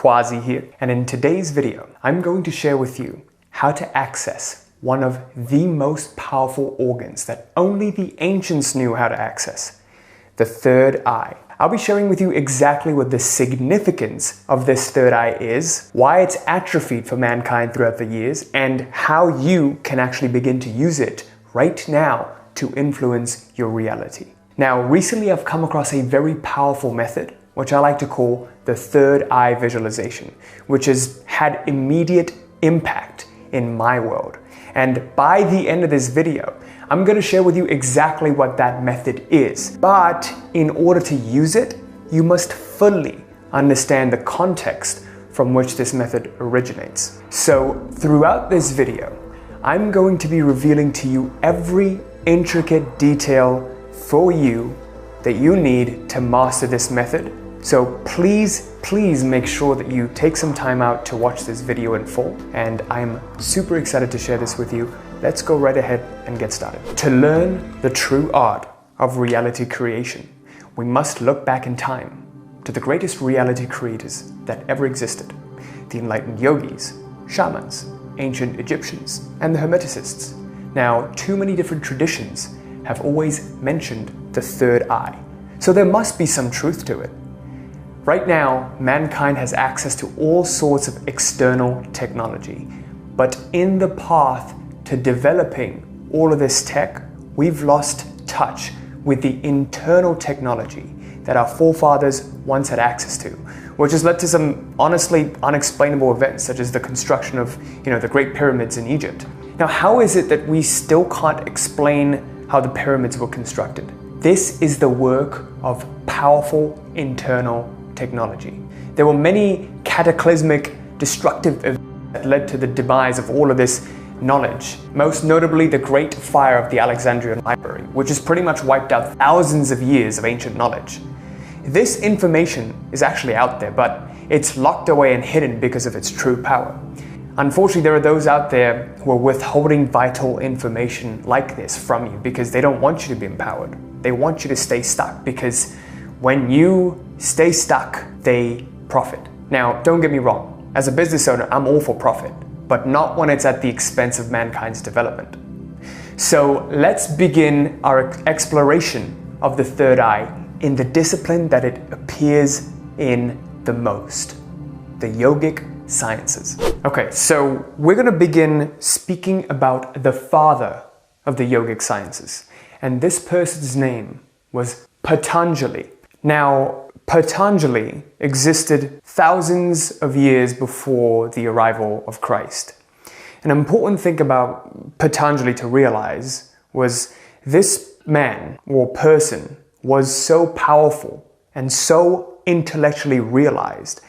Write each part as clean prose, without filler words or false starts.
Quasi here, and in today's video, I'm going to share with you how to access one of the most powerful organs that only the ancients knew how to access, the third eye. I'll be sharing with you exactly what the significance of this third eye is, why it's atrophied for mankind throughout the years, and how you can actually begin to use it right now to influence your reality. Now, recently I've come across a very powerful method, which I like to call the third eye visualization, which has had immediate impact in my world. And by the end of this video, I'm going to share with you exactly what that method is. But in order to use it, you must fully understand the context from which this method originates. So throughout this video, I'm going to be revealing to you every intricate detail for you that you need to master this method. So please make sure that you take some time out to watch this video in full, and I'm super excited to share this with you. Let's go right ahead and get started. To learn the true art of reality creation, we must look back in time to the greatest reality creators that ever existed, the enlightened yogis, shamans, ancient Egyptians, and the Hermeticists. Now, too many different traditions have always mentioned the third eye, so there must be some truth to it. Right now, mankind has access to all sorts of external technology, but in the path to developing all of this tech, we've lost touch with the internal technology that our forefathers once had access to, which has led to some honestly unexplainable events, such as the construction of, the Great Pyramids in Egypt. Now, how is it that we still can't explain how the pyramids were constructed? This is the work of powerful internal technology. There were many cataclysmic, destructive events that led to the demise of all of this knowledge. Most notably, the Great Fire of the Alexandrian Library, which has pretty much wiped out thousands of years of ancient knowledge. This information is actually out there, but it's locked away and hidden because of its true power. Unfortunately, there are those out there who are withholding vital information like this from you because they don't want you to be empowered. They want you to stay stuck, because when you stay stuck, they profit. Now, don't get me wrong. As a business owner, I'm all for profit, but not when it's at the expense of mankind's development. So let's begin our exploration of the third eye in the discipline that it appears in the most, the yogic sciences. Okay, so we're going to begin speaking about the father of the yogic sciences, and this person's name was Patanjali. Now, Patanjali existed thousands of years before the arrival of Christ. An important thing about Patanjali to realize was this man or person was so powerful and so intellectually realized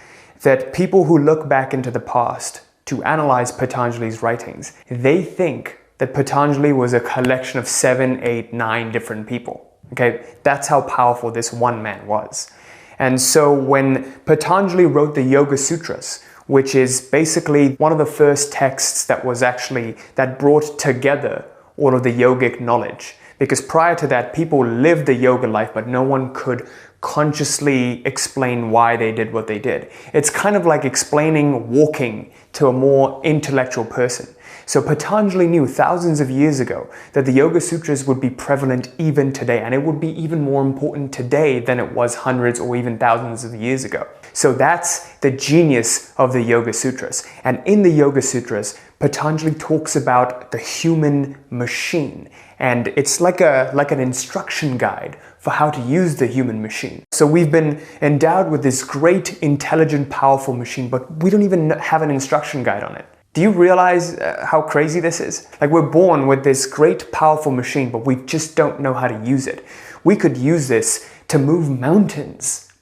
that people who look back into the past to analyze Patanjali's writings, they think that Patanjali was a collection of 7, 8, 9 different people. Okay, that's how powerful this one man was. And so when Patanjali wrote the Yoga Sutras, which is basically one of the first texts that brought together all of the yogic knowledge, because prior to that, people lived the yoga life, but no one could consciously explain why they did what they did. It's kind of like explaining walking to a more intellectual person. So Patanjali knew thousands of years ago that the Yoga Sutras would be prevalent even today, and it would be even more important today than it was hundreds or even thousands of years ago. So that's the genius of the Yoga Sutras. And in the Yoga Sutras, Patanjali talks about the human machine, and it's like an instruction guide for how to use the human machine. So we've been endowed with this great, intelligent, powerful machine, but we don't even have an instruction guide on it. Do you realize how crazy this is? Like, we're born with this great, powerful machine, but we just don't know how to use it. We could use this to move mountains,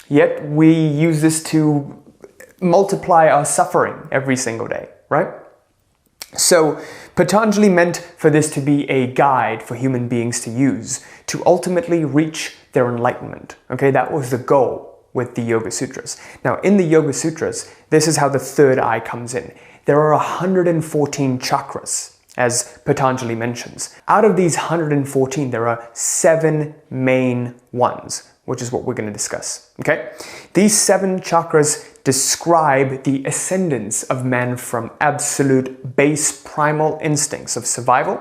yet we use this to multiply our suffering every single day, right? So Patanjali meant for this to be a guide for human beings to use to ultimately reach their enlightenment. Okay, that was the goal with the Yoga Sutras. Now, in the Yoga Sutras, this is how the third eye comes in. There are 114 chakras, as Patanjali mentions. Out of these 114, there are 7 main ones, which is what we're going to discuss. Okay, these 7 chakras describe the ascendance of man from absolute base primal instincts of survival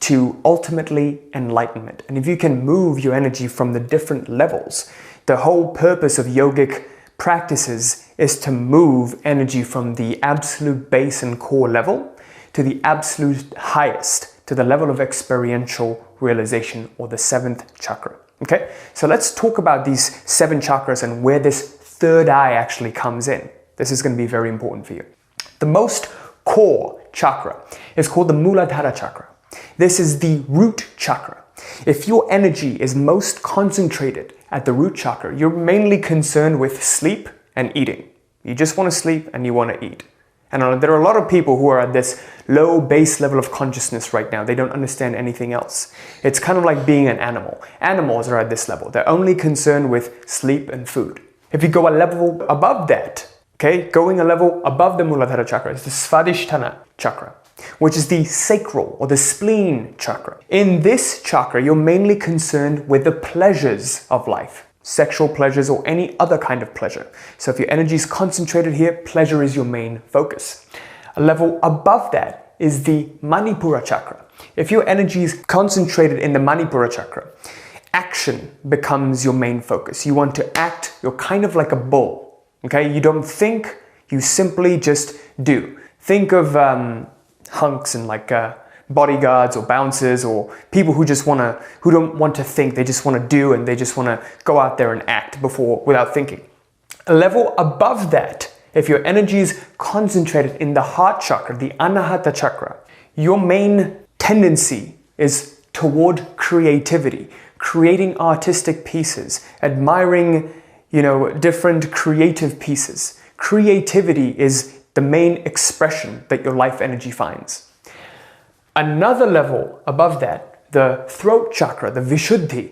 to ultimately enlightenment. And if you can move your energy from the different levels, the whole purpose of yogic practices is to move energy from the absolute base and core level to the absolute highest, to the level of experiential realization, or the 7th chakra. Okay, so let's talk about these 7 chakras and where this third eye actually comes in. This is going to be very important for you. The most core chakra is called the Muladhara chakra. This is the root chakra. If your energy is most concentrated at the root chakra, you're mainly concerned with sleep and eating. You just want to sleep and you want to eat. And there are a lot of people who are at this low base level of consciousness right now. They don't understand anything else. It's kind of like being an animal. Animals are at this level. They're only concerned with sleep and food. If you go a level above that, okay, going a level above the Muladhara chakra is the Svadhisthana chakra, which is the sacral or the spleen chakra. In this chakra, you're mainly concerned with the pleasures of life. Sexual pleasures or any other kind of pleasure. So if your energy is concentrated here, pleasure is your main focus. A level above that is the Manipura chakra. If your energy is concentrated in the Manipura chakra, action becomes your main focus. You want to act, you're kind of like a bull. Okay, you don't think, you simply just do. Think of hunks and like bodyguards or bouncers or people who don't want to think, they just want to do, and they just want to go out there and act without thinking. A level above that, if your energy is concentrated in the heart chakra, the Anahata chakra, your main tendency is toward creativity, creating artistic pieces, admiring, different creative pieces. Creativity is the main expression that your life energy finds. Another level above that, the throat chakra, the Vishuddhi,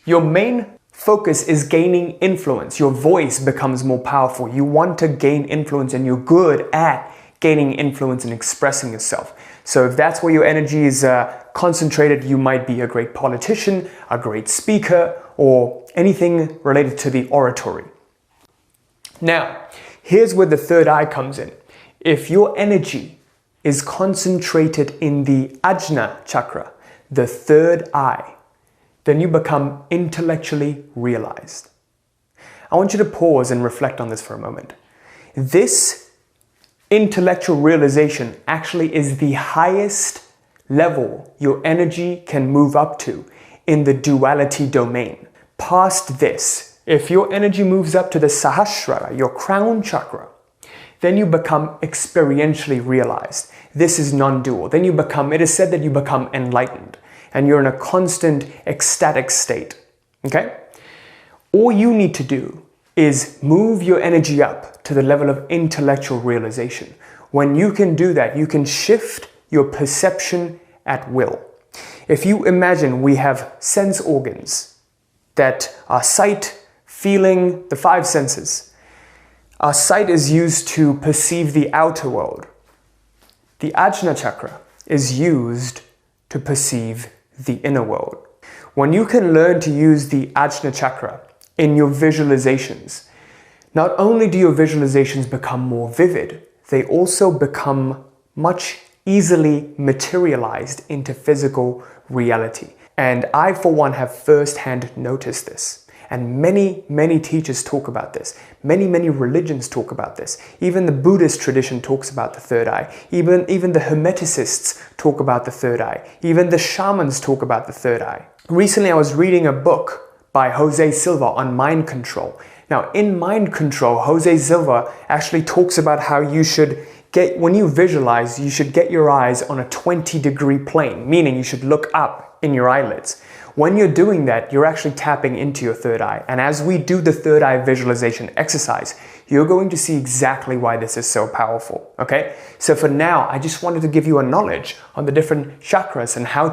your main focus is gaining influence. Your voice becomes more powerful. You want to gain influence and you're good at gaining influence and expressing yourself. So if that's where your energy is concentrated, you might be a great politician, a great speaker, or anything related to the oratory. Now, here's where the third eye comes in. If your energy is concentrated in the Ajna chakra, the third eye, then you become intellectually realized. I want you to pause and reflect on this for a moment. This intellectual realization actually is the highest level your energy can move up to in the duality domain. Past this, if your energy moves up to the Sahasrara, your crown chakra, then you become experientially realized. This is non-dual. Then it is said that you become enlightened and you're in a constant ecstatic state. Okay? All you need to do is move your energy up to the level of intellectual realization. When you can do that, you can shift your perception at will. If you imagine we have sense organs that are sight, feeling, the 5 senses. Our sight is used to perceive the outer world. The Ajna chakra is used to perceive the inner world. When you can learn to use the Ajna chakra in your visualizations, not only do your visualizations become more vivid, they also become much easily materialized into physical reality. And I, for one, have firsthand noticed this. And many teachers talk about this. Many religions talk about this. Even the Buddhist tradition talks about the third eye. Even the Hermeticists talk about the third eye. Even the shamans talk about the third eye. Recently, I was reading a book by Jose Silva on mind control. Now, in mind control, Jose Silva actually talks about how you should when you visualize, you should get your eyes on a 20-degree plane, meaning you should look up in your eyelids. When you're doing that, you're actually tapping into your third eye. And as we do the third eye visualization exercise, you're going to see exactly why this is so powerful, okay? So for now, I just wanted to give you a knowledge on the different chakras and how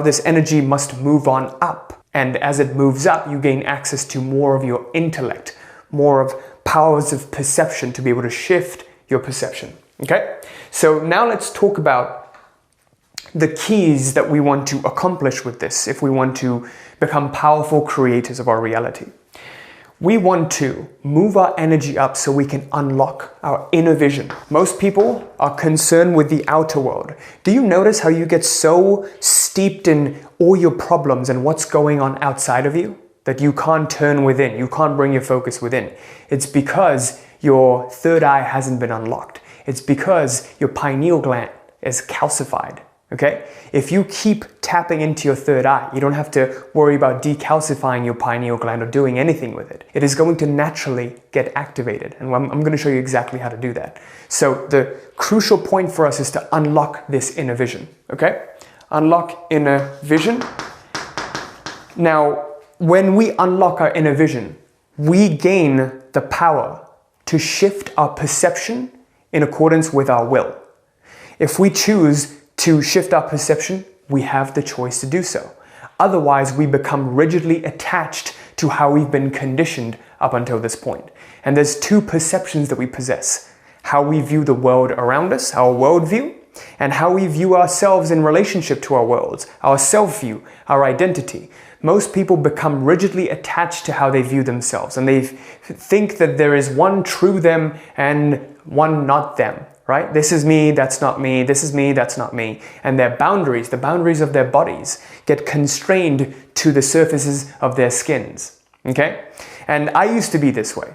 this energy must move on up. And as it moves up, you gain access to more of your intellect, more of powers of perception to be able to shift your perception, okay? So now let's talk about the keys that we want to accomplish with this if we want to become powerful creators of our reality. We want to move our energy up so we can unlock our inner vision. Most people are concerned with the outer world. Do you notice how you get so steeped in all your problems and what's going on outside of you that you can't turn within, you can't bring your focus within? It's because your third eye hasn't been unlocked. It's because your pineal gland is calcified. Okay? If you keep tapping into your third eye, you don't have to worry about decalcifying your pineal gland or doing anything with it. It is going to naturally get activated. And I'm going to show you exactly how to do that. So the crucial point for us is to unlock this inner vision. Okay? Unlock inner vision. Now, when we unlock our inner vision, we gain the power to shift our perception in accordance with our will. If we choose to shift our perception, we have the choice to do so. Otherwise, we become rigidly attached to how we've been conditioned up until this point. And there's two perceptions that we possess: how we view the world around us, our worldview, and how we view ourselves in relationship to our worlds, our self-view, our identity. Most people become rigidly attached to how they view themselves, and they think that there is one true them and one not them. Right? This is me, that's not me. This is me, that's not me. And their boundaries, the boundaries of their bodies, get constrained to the surfaces of their skins. Okay? And I used to be this way.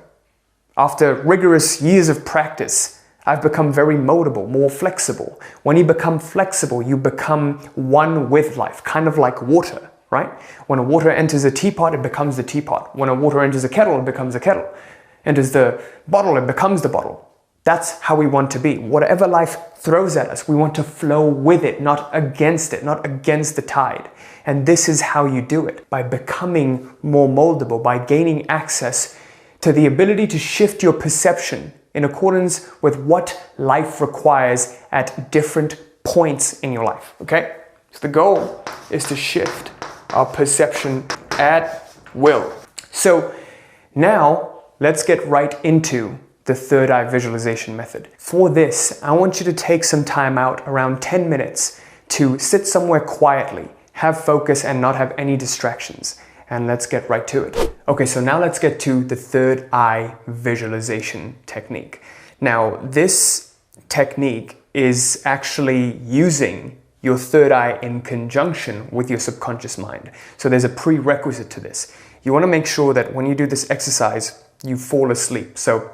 After rigorous years of practice, I've become very moldable, more flexible. When you become flexible, you become one with life, kind of like water, right? When water enters a teapot, it becomes the teapot. When water enters a kettle, it becomes a kettle. Enters the bottle, it becomes the bottle. That's how we want to be. Whatever life throws at us, we want to flow with it, not against it, not against the tide. And this is how you do it, by becoming more moldable, by gaining access to the ability to shift your perception in accordance with what life requires at different points in your life, okay? So the goal is to shift our perception at will. So now let's get right into the third eye visualization method. For this, I want you to take some time out, around 10 minutes, to sit somewhere quietly, have focus and not have any distractions. And let's get right to it. Okay, so now let's get to the third eye visualization technique. Now, this technique is actually using your third eye in conjunction with your subconscious mind. So there's a prerequisite to this. You want to make sure that when you do this exercise, you fall asleep. So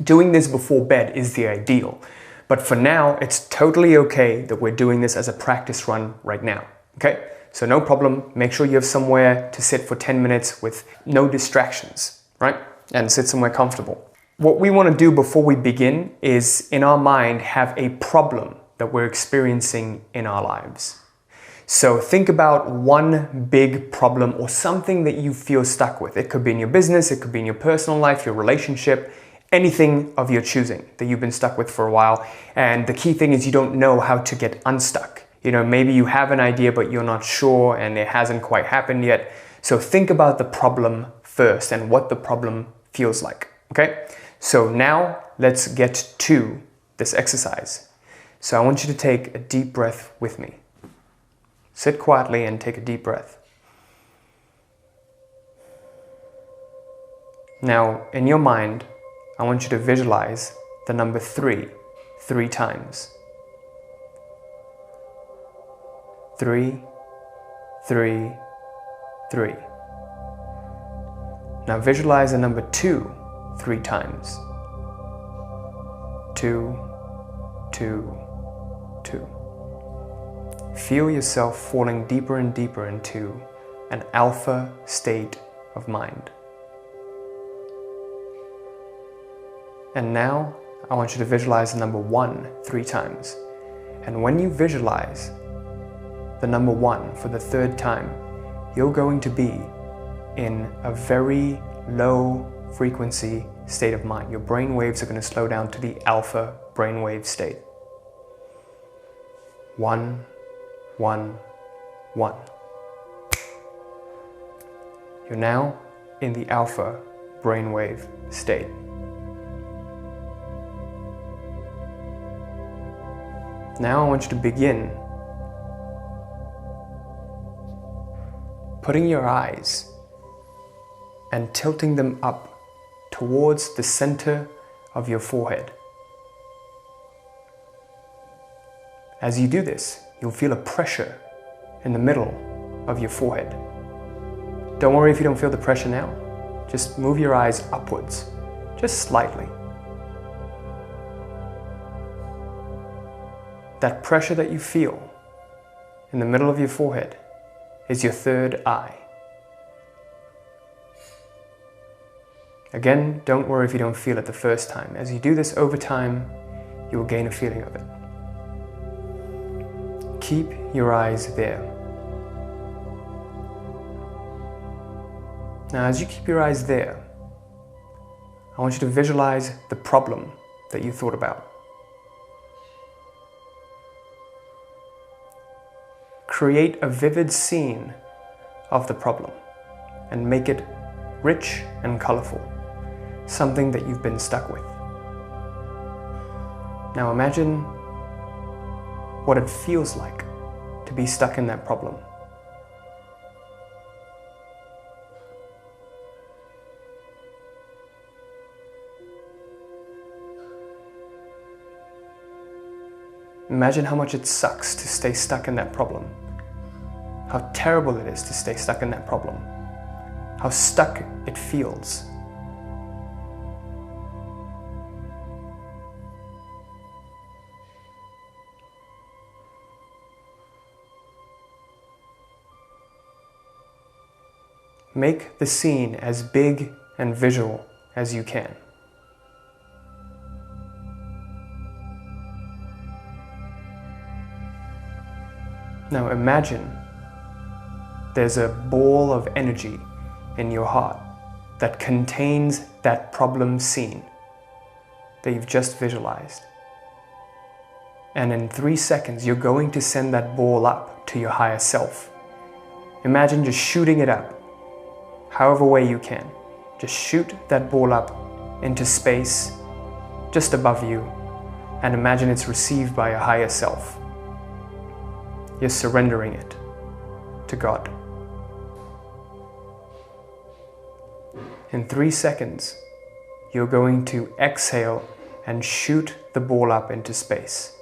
doing this before bed is the ideal. But for now, it's totally okay that we're doing this as a practice run right now. Okay? So no problem. Make sure you have somewhere to sit for 10 minutes with no distractions, right? And sit somewhere comfortable. What we want to do before we begin is, in our mind, have a problem that we're experiencing in our lives. So think about one big problem or something that you feel stuck with. It could be in your business, it could be in your personal life, your relationship, anything of your choosing that you've been stuck with for a while. And the key thing is you don't know how to get unstuck. You know, maybe you have an idea, but you're not sure and it hasn't quite happened yet. So think about the problem first and what the problem feels like, okay? So now let's get to this exercise. So I want you to take a deep breath with me. Sit quietly and take a deep breath. Now, in your mind, I want you to visualize the number 3 times. 3, 3, 3. Now visualize the number 2 3 times. 2, 2, 2. Feel yourself falling deeper and deeper into an alpha state of mind. And now, I want you to visualize the number 1 3 times. And when you visualize the number 1 for the 3rd time, you're going to be in a very low frequency state of mind. Your brain waves are going to slow down to the alpha brainwave state. 1, 1, 1. You're now in the alpha brainwave state. Now I want you to begin putting your eyes and tilting them up towards the center of your forehead. As you do this, you'll feel a pressure in the middle of your forehead. Don't worry if you don't feel the pressure now. Just move your eyes upwards, just slightly. That pressure that you feel in the middle of your forehead is your third eye. Again, don't worry if you don't feel it the first time. As you do this over time, you will gain a feeling of it. Keep your eyes there. Now, as you keep your eyes there, I want you to visualize the problem that you thought about. Create a vivid scene of the problem and make it rich and colorful, something that you've been stuck with. Now imagine what it feels like to be stuck in that problem. Imagine how much it sucks to stay stuck in that problem. How terrible it is to stay stuck in that problem. How stuck it feels. Make the scene as big and visual as you can. Now imagine there's a ball of energy in your heart that contains that problem scene that you've just visualized. And in 3 seconds, you're going to send that ball up to your higher self. Imagine just shooting it up, however way you can. Just shoot that ball up into space just above you and imagine it's received by your higher self. You're surrendering it to God. In 3 seconds, you're going to exhale and shoot the ball up into space.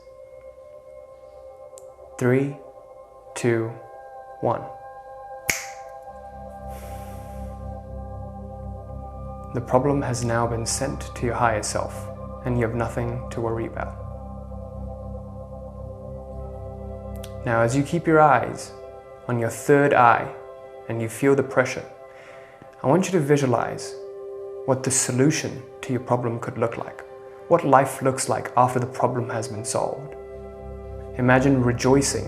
3, 2, 1. The problem has now been sent to your higher self, and you have nothing to worry about. Now, as you keep your eyes on your third eye and you feel the pressure, I want you to visualize what the solution to your problem could look like. What life looks like after the problem has been solved. Imagine rejoicing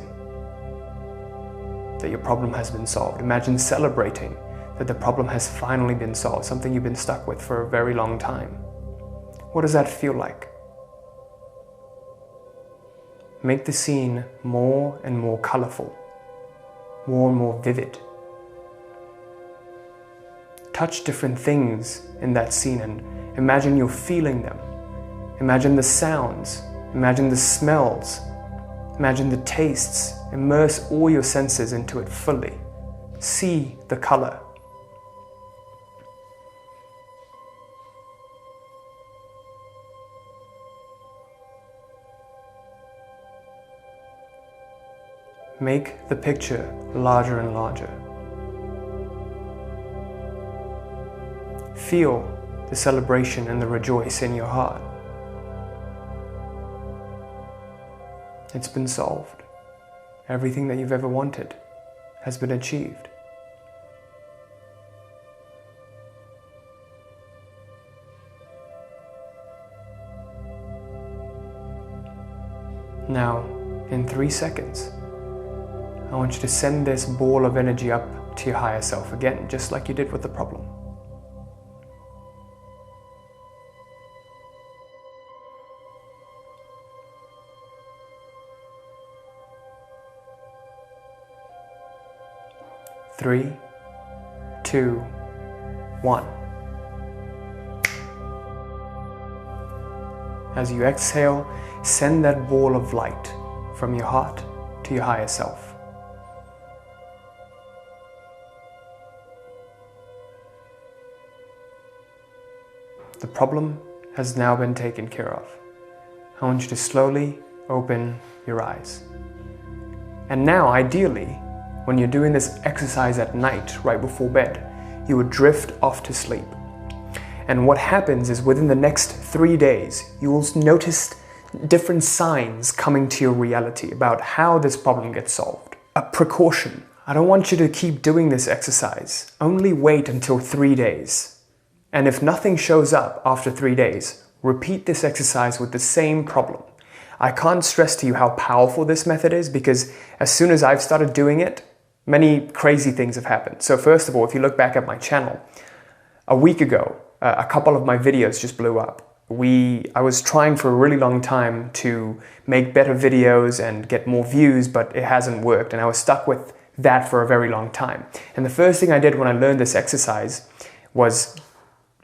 that your problem has been solved. Imagine celebrating that the problem has finally been solved, something you've been stuck with for a very long time. What does that feel like? Make the scene more and more colorful, more and more vivid. Touch different things in that scene and imagine you're feeling them. Imagine the sounds, imagine the smells, imagine the tastes. Immerse all your senses into it fully. See the color. Make the picture larger and larger. Feel the celebration and the rejoice in your heart. It's been solved. Everything that you've ever wanted has been achieved. Now, in 3 seconds, I want you to send this ball of energy up to your higher self again, just like you did with the problem. Three, 2, 1. As you exhale, send that ball of light from your heart to your higher self. The problem has now been taken care of. I want you to slowly open your eyes. And now, ideally, when you're doing this exercise at night, right before bed, you would drift off to sleep. And what happens is within the next 3 days, you will notice different signs coming to your reality about how this problem gets solved. A precaution. I don't want you to keep doing this exercise. Only wait until 3 days. And if nothing shows up after 3 days, repeat this exercise with the same problem. I can't stress to you how powerful this method is, because as soon as I've started doing it, many crazy things have happened. So first of all, if you look back at my channel, a week ago, a couple of my videos just blew up. I was trying for a really long time to make better videos and get more views, but it hasn't worked, and I was stuck with that for a very long time. And the first thing I did when I learned this exercise was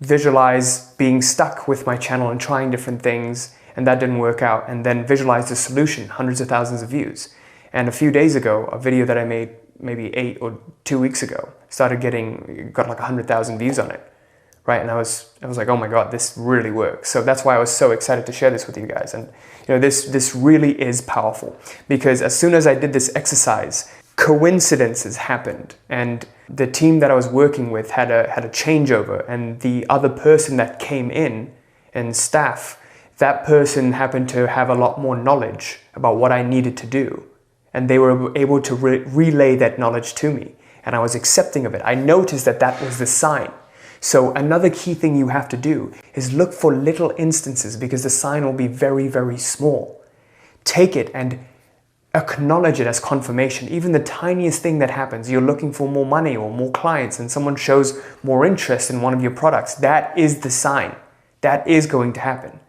visualize being stuck with my channel and trying different things, and that didn't work out, and then visualize the solution, hundreds of thousands of views. And a few days ago, a video that I made maybe 8 or 2 weeks ago got like 100,000 views on it. Right, and I was like, oh my God, this really works. So that's why I was so excited to share this with you guys. And this really is powerful, because as soon as I did this exercise, coincidences happened, and the team that I was working with had a changeover, and the other person that came in and staff, that person happened to have a lot more knowledge about what I needed to do, and they were able to relay that knowledge to me, and I was accepting of it. I noticed that was the sign. So another key thing you have to do is look for little instances, because the sign will be very, very small. Take it and acknowledge it as confirmation. Even the tiniest thing that happens, you're looking for more money or more clients, and someone shows more interest in one of your products, that is the sign. That is going to happen.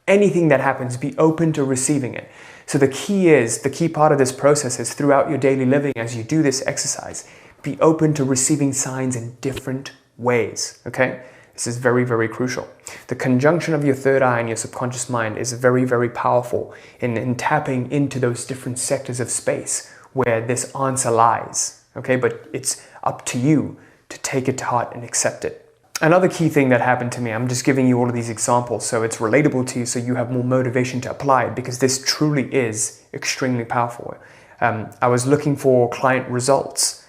Anything that happens, be open to receiving it. So the key part of this process is throughout your daily living, as you do this exercise, be open to receiving signs in different ways, okay? This is very, very crucial. The conjunction of your third eye and your subconscious mind is very, very powerful in tapping into those different sectors of space where this answer lies, okay? But it's up to you to take it to heart and accept it. Another key thing that happened to me, I'm just giving you all of these examples so it's relatable to you, so you have more motivation to apply it, because this truly is extremely powerful. I was looking for client results,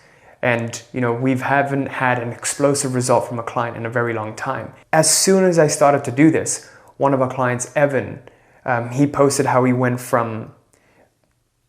and we haven't had an explosive result from a client in a very long time. As soon as I started to do this, one of our clients, Evan, he posted how he went from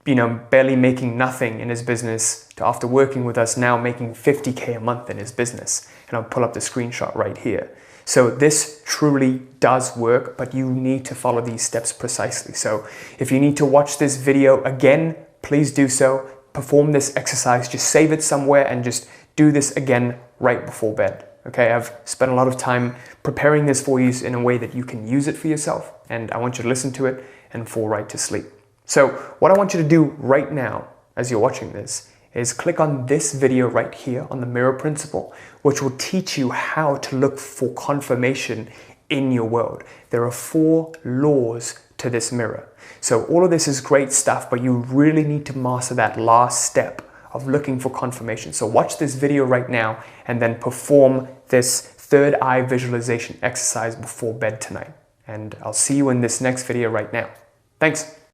barely making nothing in his business to, after working with us, now making 50K a month in his business. And I'll pull up the screenshot right here. So this truly does work, but you need to follow these steps precisely. So if you need to watch this video again, please do so. Perform this exercise, just save it somewhere and just do this again right before bed. Okay, I've spent a lot of time preparing this for you in a way that you can use it for yourself, and I want you to listen to it and fall right to sleep. So what I want you to do right now as you're watching this is click on this video right here on the mirror principle, which will teach you how to look for confirmation in your world. There are 4 laws to this mirror. So all of this is great stuff, but you really need to master that last step of looking for confirmation. So watch this video right now and then perform this third eye visualization exercise before bed tonight. And I'll see you in this next video right now. Thanks.